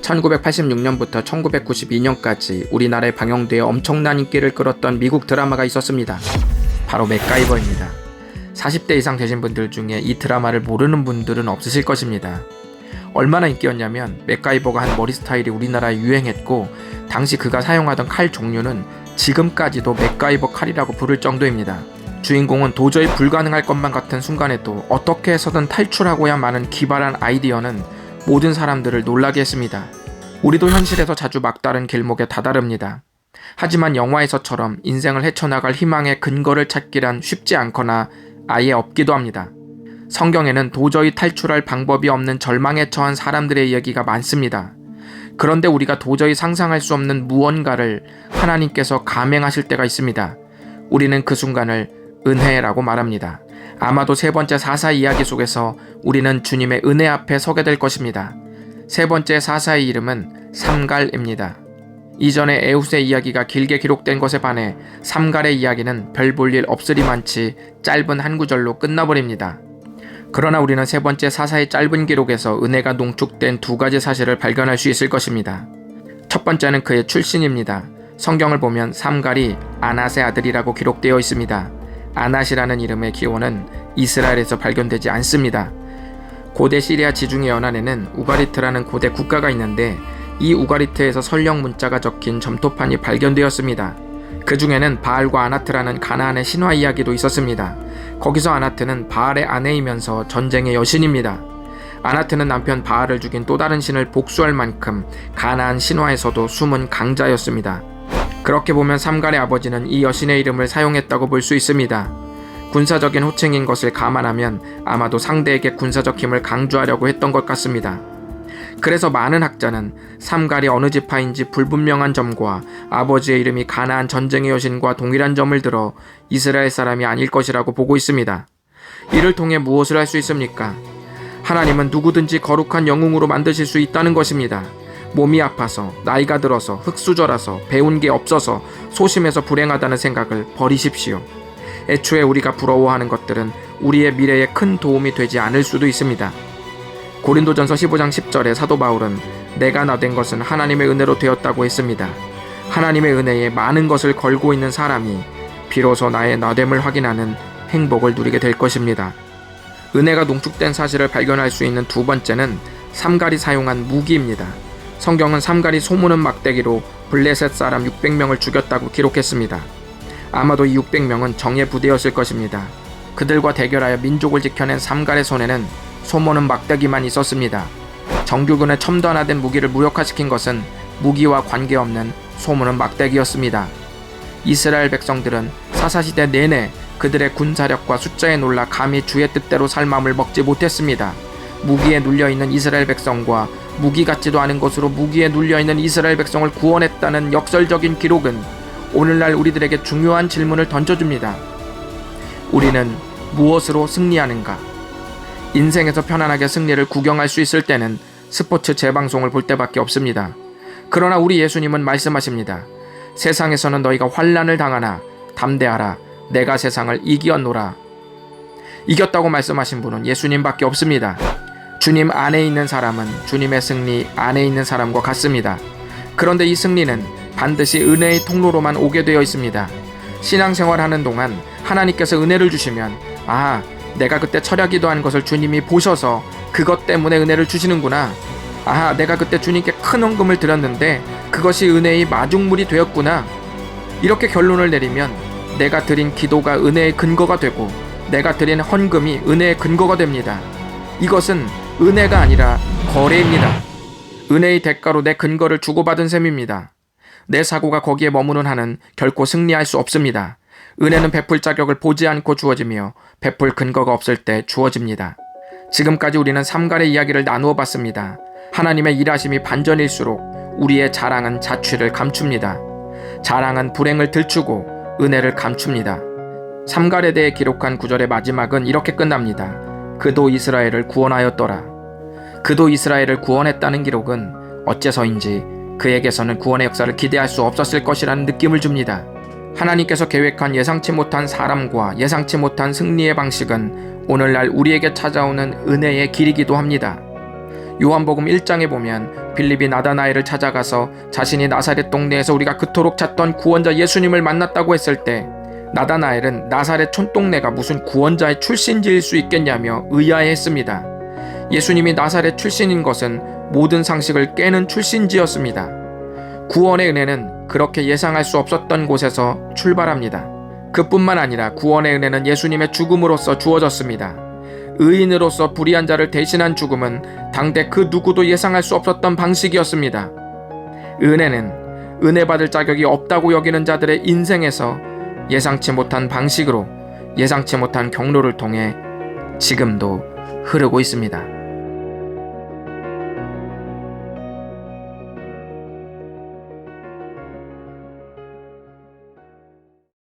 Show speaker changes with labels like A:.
A: 1986년부터 1992년까지 우리나라에 방영되어 엄청난 인기를 끌었던 미국 드라마가 있었습니다. 바로 맥가이버입니다. 40대 이상 되신 분들 중에 이 드라마를 모르는 분들은 없으실 것입니다. 얼마나 인기였냐면 맥가이버가 한 머리 스타일이 우리나라에 유행했고, 당시 그가 사용하던 칼 종류는 지금까지도 맥가이버 칼이라고 부를 정도입니다. 주인공은 도저히 불가능할 것만 같은 순간에도 어떻게 해서든 탈출하고야만 기발한 아이디어는 모든 사람들을 놀라게 했습니다. 우리도 현실에서 자주 막다른 길목에 다다릅니다. 하지만 영화에서처럼 인생을 헤쳐나갈 희망의 근거를 찾기란 쉽지 않거나 아예 없기도 합니다. 성경에는 도저히 탈출할 방법이 없는 절망에 처한 사람들의 이야기가 많습니다. 그런데 우리가 도저히 상상할 수 없는 무언가를 하나님께서 감행하실 때가 있습니다. 우리는 그 순간을 은혜라고 말합니다. 아마도 세 번째 사사의 이야기 속에서 우리는 주님의 은혜 앞에 서게 될 것입니다. 세 번째 사사의 이름은 삼갈입니다. 이전에 에훗의 이야기가 길게 기록된 것에 반해 삼갈의 이야기는 별 볼 일 없으리만치 짧은 한 구절로 끝나버립니다. 그러나 우리는 세 번째 사사의 짧은 기록에서 은혜가 농축된 두 가지 사실을 발견할 수 있을 것입니다. 첫 번째는 그의 출신입니다. 성경을 보면 삼갈이 아낫의 아들이라고 기록되어 있습니다. 아낫이라는 이름의 기원은 이스라엘에서 발견되지 않습니다. 고대 시리아 지중해 연안에는 우가리트라는 고대 국가가 있는데, 이 우가리트에서 설령 문자가 적힌 점토판이 발견되었습니다. 그 중에는 바알과 아나트라는 가나안의 신화 이야기도 있었습니다. 거기서 아나트는 바알의 아내이면서 전쟁의 여신입니다. 아나트는 남편 바알을 죽인 또 다른 신을 복수할 만큼 가나안 신화에서도 숨은 강자였습니다. 그렇게 보면 삼갈의 아버지는 이 여신의 이름을 사용했다고 볼 수 있습니다. 군사적인 호칭인 것을 감안하면 아마도 상대에게 군사적 힘을 강조하려고 했던 것 같습니다. 그래서 많은 학자는 삼갈이 어느 지파인지 불분명한 점과 아버지의 이름이 가나안 전쟁의 여신과 동일한 점을 들어 이스라엘 사람이 아닐 것이라고 보고 있습니다. 이를 통해 무엇을 할 수 있습니까? 하나님은 누구든지 거룩한 영웅으로 만드실 수 있다는 것입니다. 몸이 아파서, 나이가 들어서, 흙수저라서, 배운 게 없어서, 소심해서 불행하다는 생각을 버리십시오. 애초에 우리가 부러워하는 것들은 우리의 미래에 큰 도움이 되지 않을 수도 있습니다. 고린도전서 15장 10절에 사도 바울은 내가 나된 것은 하나님의 은혜로 되었다고 했습니다. 하나님의 은혜에 많은 것을 걸고 있는 사람이 비로소 나의 나됨을 확인하는 행복을 누리게 될 것입니다. 은혜가 농축된 사실을 발견할 수 있는 두 번째는 삼갈이 사용한 무기입니다. 성경은 삼갈이 소무는 막대기로 블레셋 사람 600명을 죽였다고 기록했습니다. 아마도 이 600명은 정예 부대였을 것입니다. 그들과 대결하여 민족을 지켜낸 삼갈의 손에는 소모는 막대기만 있었습니다. 정규군의 첨단화된 무기를 무력화시킨 것은 무기와 관계없는 소모는 막대기였습니다. 이스라엘 백성들은 사사시대 내내 그들의 군사력과 숫자에 놀라 감히 주의 뜻대로 살 마음을 먹지 못했습니다. 무기에 눌려있는 이스라엘 백성과 무기 같지도 않은 것으로 무기에 눌려있는 이스라엘 백성을 구원했다는 역설적인 기록은 오늘날 우리들에게 중요한 질문을 던져줍니다. 우리는 무엇으로 승리하는가? 인생에서 편안하게 승리를 구경할 수 있을 때는 스포츠 재방송을 볼 때밖에 없습니다. 그러나 우리 예수님은 말씀하십니다. 세상에서는 너희가 환난을 당하나 담대하라. 내가 세상을 이기었노라. 이겼다고 말씀하신 분은 예수님밖에 없습니다. 주님 안에 있는 사람은 주님의 승리 안에 있는 사람과 같습니다. 그런데 이 승리는 반드시 은혜의 통로로만 오게 되어 있습니다. 신앙생활하는 동안 하나님께서 은혜를 주시면 내가 그때 철야기도한 것을 주님이 보셔서 그것 때문에 은혜를 주시는구나. 내가 그때 주님께 큰 헌금을 드렸는데 그것이 은혜의 마중물이 되었구나. 이렇게 결론을 내리면 내가 드린 기도가 은혜의 근거가 되고 내가 드린 헌금이 은혜의 근거가 됩니다. 이것은 은혜가 아니라 거래입니다. 은혜의 대가로 내 근거를 주고받은 셈입니다. 내 사고가 거기에 머무는 한은 결코 승리할 수 없습니다. 은혜는 베풀 자격을 보지 않고 주어지며 베풀 근거가 없을 때 주어집니다. 지금까지 우리는 삼갈의 이야기를 나누어 봤습니다. 하나님의 일하심이 반전일수록 우리의 자랑은 자취를 감춥니다. 자랑은 불행을 들추고 은혜를 감춥니다. 삼갈에 대해 기록한 구절의 마지막은 이렇게 끝납니다. 그도 이스라엘을 구원하였더라. 그도 이스라엘을 구원했다는 기록은 어째서인지 그에게서는 구원의 역사를 기대할 수 없었을 것이라는 느낌을 줍니다. 하나님께서 계획한 예상치 못한 사람과 예상치 못한 승리의 방식은 오늘날 우리에게 찾아오는 은혜의 길이기도 합니다. 요한복음 1장에 보면 빌립이 나다나엘을 찾아가서 자신이 나사렛 동네에서 우리가 그토록 찾던 구원자 예수님을 만났다고 했을 때 나다나엘은 나사렛 촌동네가 무슨 구원자의 출신지일 수 있겠냐며 의아해했습니다. 예수님이 나사렛 출신인 것은 모든 상식을 깨는 출신지였습니다. 구원의 은혜는 그렇게 예상할 수 없었던 곳에서 출발합니다. 그뿐만 아니라 구원의 은혜는 예수님의 죽음으로써 주어졌습니다. 의인으로서 불의한 자를 대신한 죽음은 당대 그 누구도 예상할 수 없었던 방식이었습니다. 은혜는 은혜 받을 자격이 없다고 여기는 자들의 인생에서 예상치 못한 방식으로 예상치 못한 경로를 통해 지금도 흐르고 있습니다.